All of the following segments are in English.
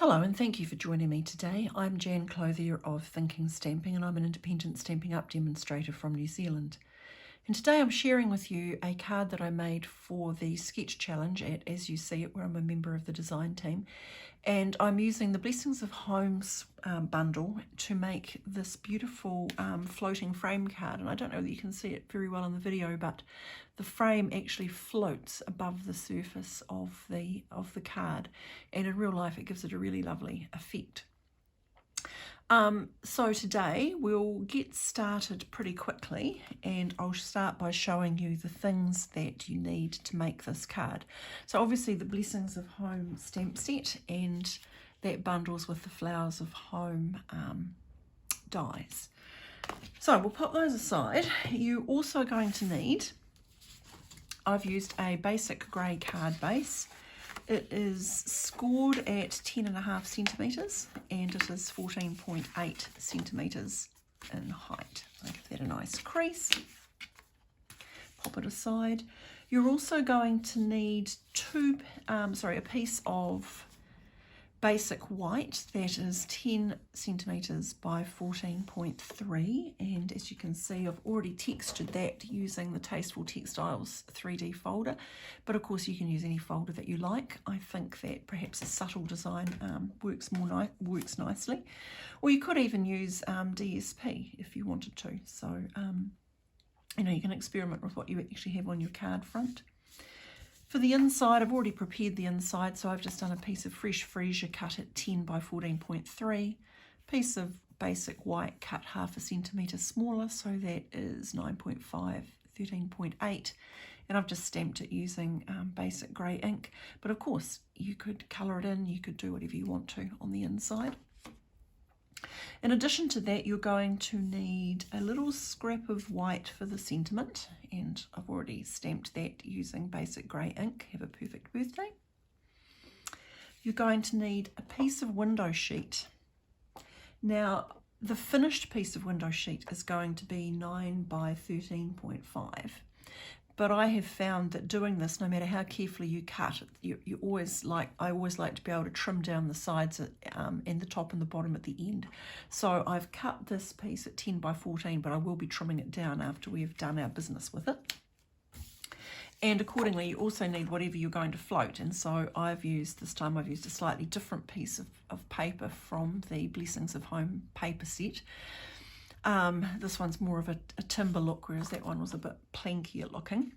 Hello and thank you for joining me today. I'm Jan Clothier of Thinking Stamping and I'm an independent Stampin' Up demonstrator from New Zealand. And today I'm sharing with you a card that I made for the Sketch Challenge at As You See It, where I'm a member of the design team. And I'm using the Blessings of Homes bundle to make this beautiful floating frame card. And I don't know that you can see it very well in the video, but the frame actually floats above the surface of the card. And in real life, it gives it a really lovely effect. So today we'll get started pretty quickly, and I'll start by showing you the things that you need to make this card. So obviously the Blessings of Home stamp set, and that bundles with the Flowers of Home dies. So we'll put those aside. You're also going to need, I've used a basic grey card base. It is scored at 10.5 centimetres and it is 14.8 centimetres in height. I'll give that a nice crease. Pop it aside. You're also going to need a piece of basic white that is 10 centimetres by 14.3, and as you can see I've already textured that using the Tasteful Textiles 3D folder, but of course you can use any folder that you like. I think that perhaps a subtle design works nicely, or you could even use DSP if you wanted to. So you can experiment with what you actually have on your card front. For the inside, I've already prepared the inside, so I've just done a piece of fresh freesia cut at 10 by 14.3, piece of basic white cut 0.5 centimetre smaller, so that is 9.5, 13.8, and I've just stamped it using basic grey ink. But of course, you could colour it in, you could do whatever you want to on the inside. In addition to that, you're going to need a little scrap of white for the sentiment, and I've already stamped that using basic grey ink. Have a perfect birthday. You're going to need a piece of window sheet. Now, the finished piece of window sheet is going to be 9 by 13.5. But I have found that doing this, no matter how carefully you cut, I always like to be able to trim down the sides and the top and the bottom at the end. So I've cut this piece at 10 by 14, but I will be trimming it down after we've done our business with it. And accordingly, you also need whatever you're going to float. And so this time I've used a slightly different piece of paper from the Blessings of Home paper set. This one's more of a timber look, whereas that one was a bit plankier looking.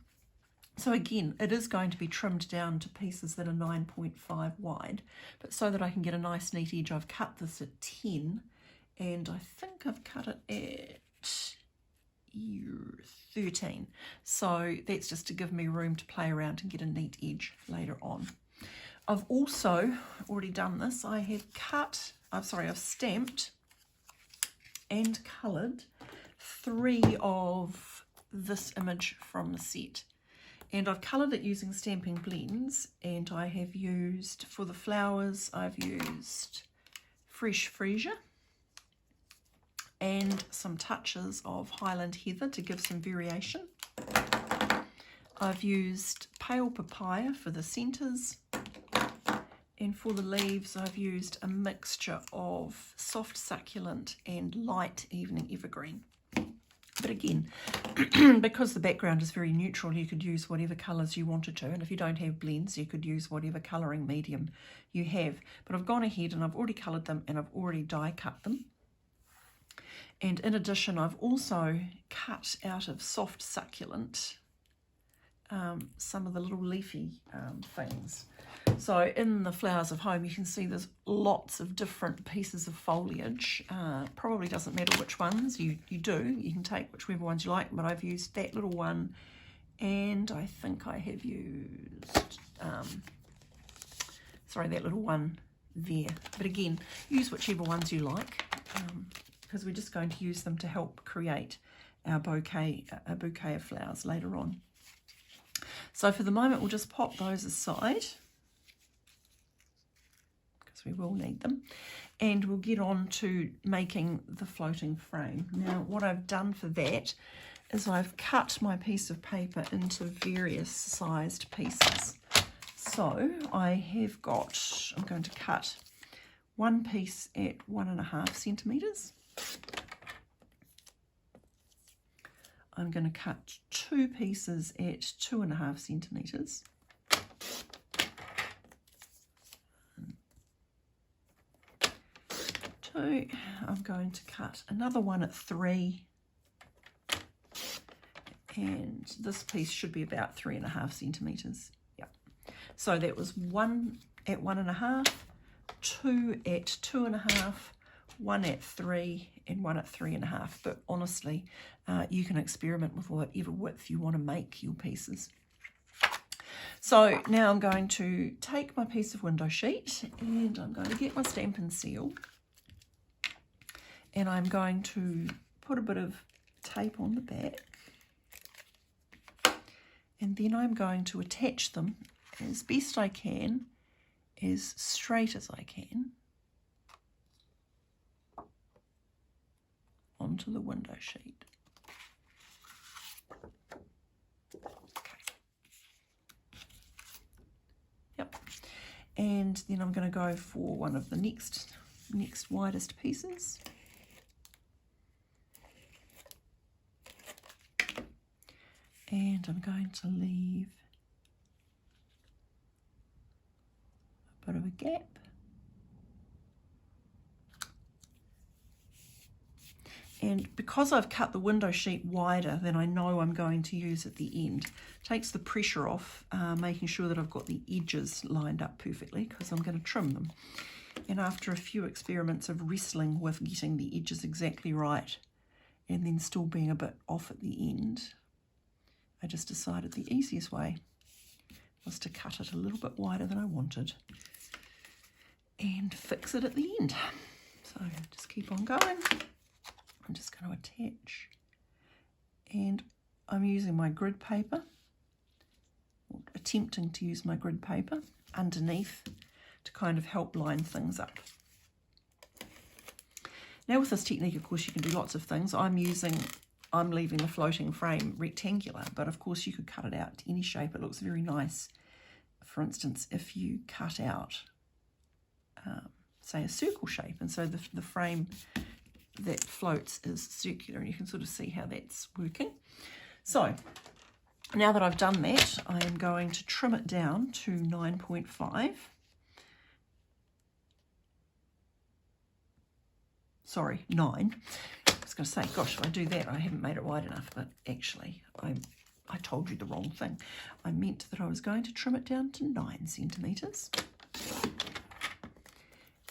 So again, it is going to be trimmed down to pieces that are 9.5 wide, but so that I can get a nice neat edge, I've cut this at 10, and I think I've cut it at 13. So that's just to give me room to play around and get a neat edge later on. I've also already done this. I've stamped and coloured 3 of this image from the set, and I've coloured it using Stamping Blends, and I have used, for the flowers, I've used fresh freesia and some touches of Highland Heather to give some variation. I've used pale papaya for the centres, and for the leaves, I've used a mixture of soft succulent and light evening evergreen. But again, because the background is very neutral, you could use whatever colours you wanted to. And if you don't have blends, you could use whatever colouring medium you have. But I've gone ahead and I've already coloured them, and I've already die cut them. And in addition, I've also cut out of soft succulent some of the little leafy things. So in the Flowers of Home, you can see there's lots of different pieces of foliage. Probably doesn't matter which ones you do. You can take whichever ones you like, but I've used that little one, and I think I have used, that little one there. But again, use whichever ones you like, because we're just going to use them to help create our bouquet of flowers later on. So for the moment, we'll just pop those aside, because we will need them, and we'll get on to making the floating frame. Now, what I've done for that is I've cut my piece of paper into various sized pieces. So I have got, I'm going to cut one piece at 1.5 centimetres. I'm going to cut 2 pieces at 2.5 centimetres. Two. I'm going to cut another one at 3, and this piece should be about 3.5 centimetres. Yep. So that was 1 at 1.5, 2 at 2.5, 1 at 3, and 1 at 3.5. But honestly, you can experiment with whatever width you want to make your pieces. So now I'm going to take my piece of window sheet, and I'm going to get my Stampin' Seal, and I'm going to put a bit of tape on the back, and then I'm going to attach them as best I can, as straight as I can, onto the window sheet. Okay. Yep. And then I'm going to go for one of the next widest pieces. And I'm going to leave a bit of a gap. And because I've cut the window sheet wider than I know I'm going to use at the end, takes the pressure off, making sure that I've got the edges lined up perfectly, because I'm going to trim them. And after a few experiments of wrestling with getting the edges exactly right and then still being a bit off at the end, I just decided the easiest way was to cut it a little bit wider than I wanted and fix it at the end. So just keep on going. I'm just going to attach, and I'm using my grid paper, or attempting to use my grid paper underneath to kind of help line things up. Now with this technique, of course, you can do lots of things. I'm leaving the floating frame rectangular, but of course you could cut it out to any shape. It looks very nice. For instance, if you cut out, say, a circle shape, and so the frame that floats is circular, and you can sort of see how that's working. So now that I've done that, I am going to trim it down to 9.5. Sorry, 9. I was going to say, gosh, if I do that, I haven't made it wide enough, but actually I told you the wrong thing. I meant that I was going to trim it down to 9 centimetres.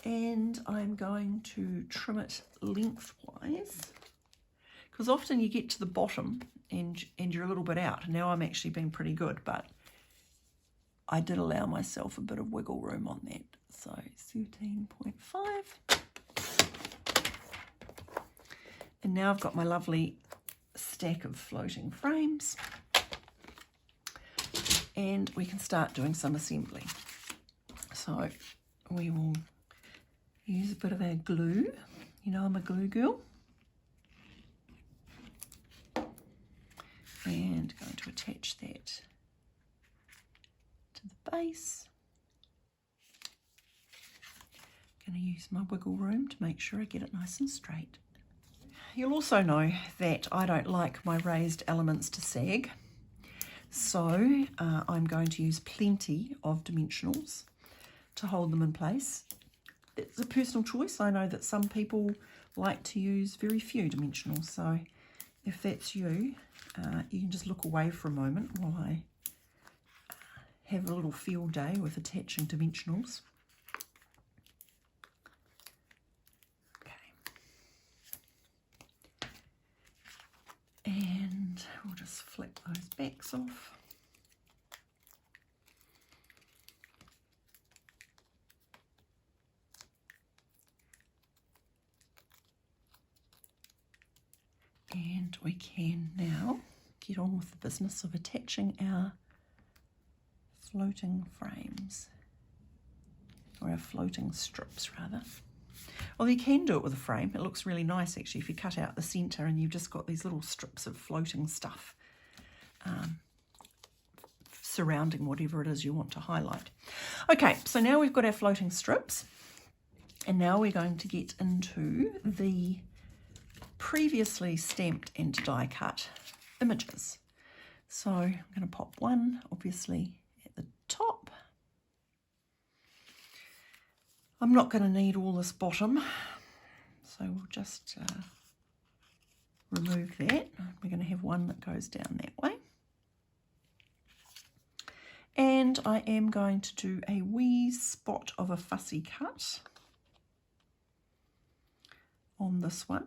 And I'm going to trim it lengthwise, because often you get to the bottom and you're a little bit out. Now I'm actually being pretty good, but I did allow myself a bit of wiggle room on that. So 13.5. And now I've got my lovely stack of floating frames, and we can start doing some assembly. So we will use a bit of our glue. You know I'm a glue girl. And going to attach that to the base. Going to use my wiggle room to make sure I get it nice and straight. You'll also know that I don't like my raised elements to sag, so I'm going to use plenty of dimensionals to hold them in place. It's a personal choice. I know that some people like to use very few dimensionals, so if that's you, you can just look away for a moment while I have a little field day with attaching dimensionals. And we'll just flip those backs off. And we can now get on with the business of attaching our floating frames, or our floating strips rather. Well, you can do it with a frame. It looks really nice actually if you cut out the centre and you've just got these little strips of floating stuff surrounding whatever it is you want to highlight. Okay, so now we've got our floating strips. And now we're going to get into the previously stamped and die cut images. So I'm going to pop one obviously at the top. I'm not going to need all this bottom, so we'll just remove that. We're going to have one that goes down that way. And I am going to do a wee spot of a fussy cut on this one.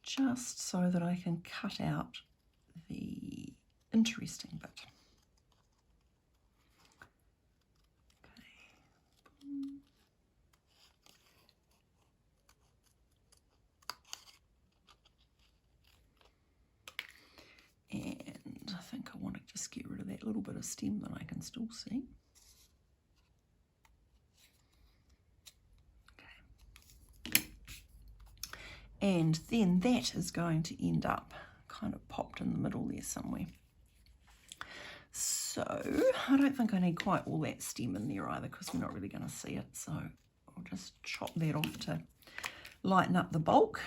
Just so that I can cut out the interesting bit. And I think I want to just get rid of that little bit of stem that I can still see. Okay. And then that is going to end up kind of popped in the middle there somewhere. So I don't think I need quite all that stem in there either, because we're not really going to see it. So I'll just chop that off to lighten up the bulk.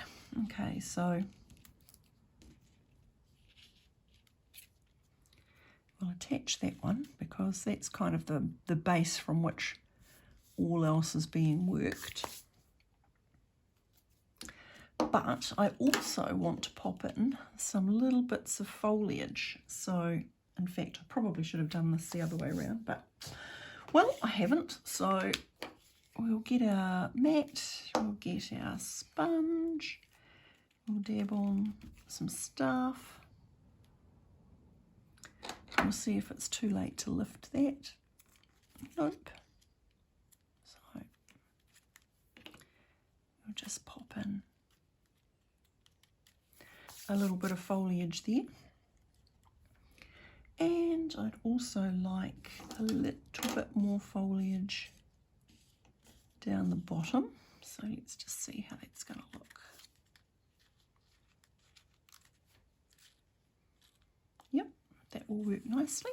Okay, so I'll attach that one because that's kind of the base from which all else is being worked. But I also want to pop in some little bits of foliage. So, in fact, I probably should have done this the other way around, but, well, I haven't. So we'll get our mat, we'll get our sponge, we'll dab on some stuff. We'll see if it's too late to lift that. Nope. So we'll just pop in a little bit of foliage there. And I'd also like a little bit more foliage down the bottom. So let's just see how that's going to look. Yep, that will work nicely.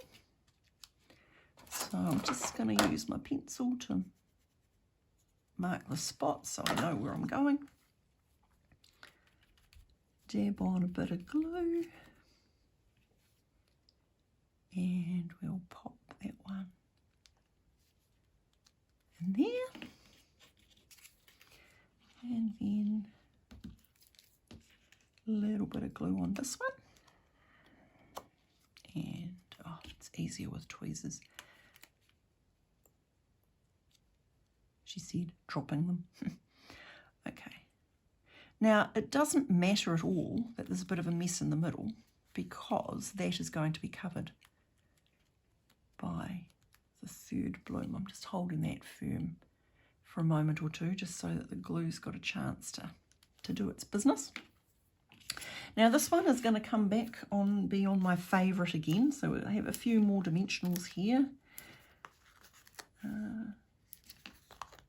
So I'm just going to use my pencil to mark the spot so I know where I'm going. Dab on a bit of glue. And we'll pop that one in there. And then a little bit of glue on this one. And oh, it's easier with tweezers. She said, dropping them. Okay. Now, it doesn't matter at all that there's a bit of a mess in the middle, because that is going to be covered by the third bloom. I'm just holding that firm for a moment or two, just so that the glue's got a chance to do its business. Now this one is going to come back on, be on my favourite again. So I have a few more dimensionals here.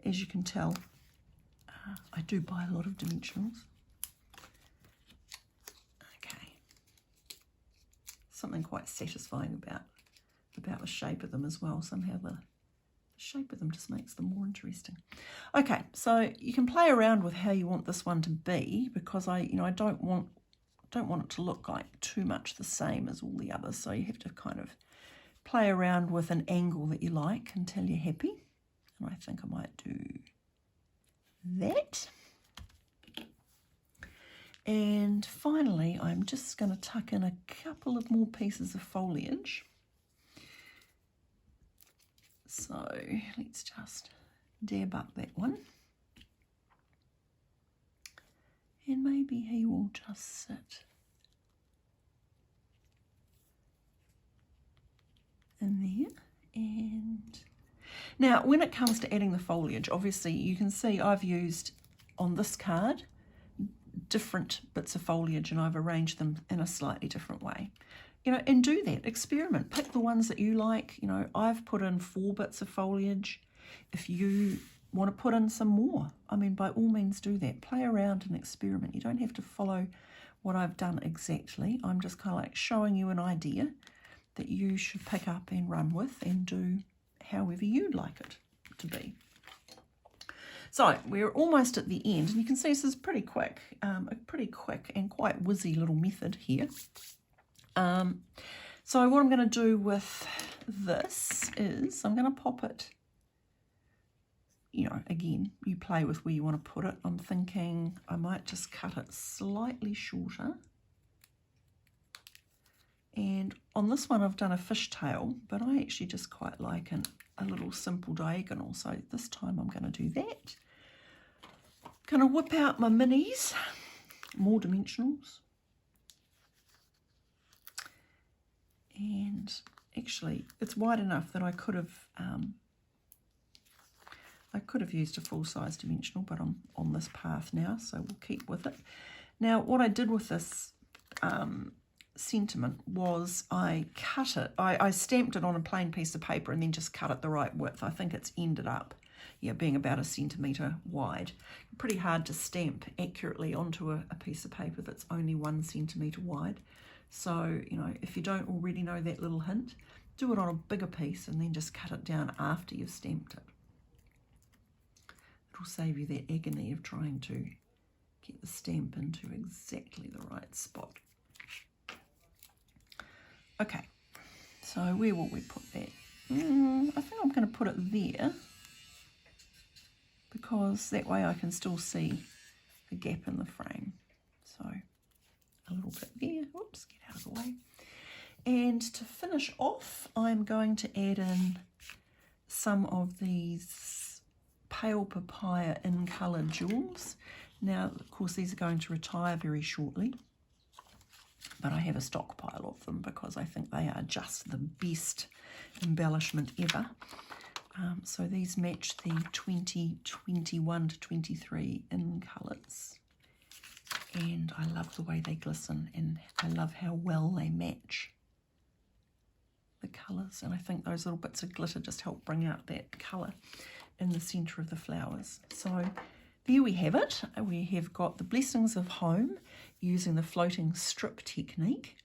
As you can tell, I do buy a lot of dimensionals. Okay. Something quite satisfying about the shape of them as well. Somehow the shape of them just makes them more interesting. Okay, so you can play around with how you want this one to be, because I don't want it to look like too much the same as all the others. So you have to kind of play around with an angle that you like until you're happy. And I think I might do that. And finally, I'm just going to tuck in a couple of more pieces of foliage. So let's just dab up that one. And maybe he will just sit in there. And now when it comes to adding the foliage, obviously you can see I've used on this card different bits of foliage, and I've arranged them in a slightly different way. And do that, experiment, pick the ones that you like. I've put in 4 bits of foliage. If you want to put in some more, I mean, by all means do that. Play around and experiment. You don't have to follow what I've done exactly. I'm just kind of like showing you an idea that you should pick up and run with and do however you'd like it to be. So we're almost at the end, and you can see this is pretty quick, a pretty quick and quite whizzy little method here. So what I'm going to do with this is I'm going to pop it, you know, again, you play with where you want to put it. I'm thinking I might just cut it slightly shorter. And on this one I've done a fishtail, but I actually just quite like a little simple diagonal. So this time I'm going to do that. Going to whip out my minis, more dimensionals. And actually it's wide enough that I could have used a full-size dimensional, but I'm on this path now, so we'll keep with it. Now what I did with this sentiment was I cut it, I stamped it on a plain piece of paper and then just cut it the right width. I think it's ended up, yeah, being about 1 centimetre wide. Pretty hard to stamp accurately onto a piece of paper that's only 1 centimetre wide. So, you know, if you don't already know that little hint, do it on a bigger piece and then just cut it down after you've stamped it. It'll save you that agony of trying to get the stamp into exactly the right spot. Okay, so where will we put that? I think I'm going to put it there, because that way I can still see the gap in the frame. So a little bit there, oops, get out of the way. And to finish off, I'm going to add in some of these pale papaya in colour jewels. Now, of course, these are going to retire very shortly, but I have a stockpile of them because I think they are just the best embellishment ever. So these match the 2021 to 23 in colours. And I love the way they glisten, and I love how well they match the colours. And I think those little bits of glitter just help bring out that colour in the centre of the flowers. So there we have it. We have got the Blessings of Home using the floating strip technique.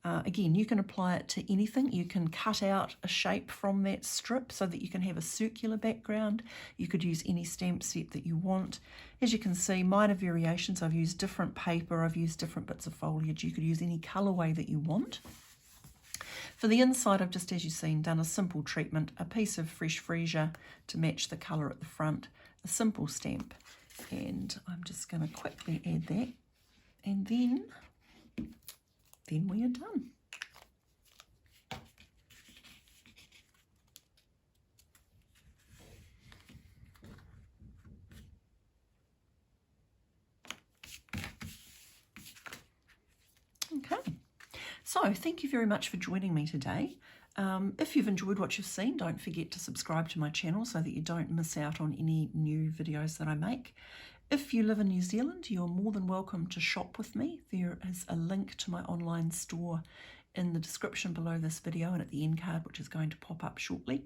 Again, you can apply it to anything. You can cut out a shape from that strip so that you can have a circular background. You could use any stamp set that you want. As you can see, minor variations. I've used different paper, I've used different bits of foliage. You could use any colourway that you want. For the inside, I've just, as you've seen, done a simple treatment, a piece of fresh freesia to match the colour at the front, a simple stamp, and I'm just going to quickly add that, and then we are done. Okay, so thank you very much for joining me today. If you've enjoyed what you've seen, don't forget to subscribe to my channel so that you don't miss out on any new videos that I make. If you live in New Zealand, you're more than welcome to shop with me. There is a link to my online store in the description below this video and at the end card, which is going to pop up shortly.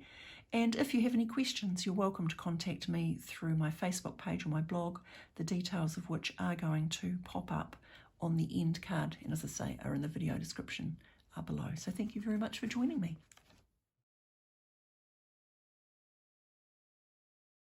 And if you have any questions, you're welcome to contact me through my Facebook page or my blog, the details of which are going to pop up on the end card, and as I say, are in the video description below. So thank you very much for joining me.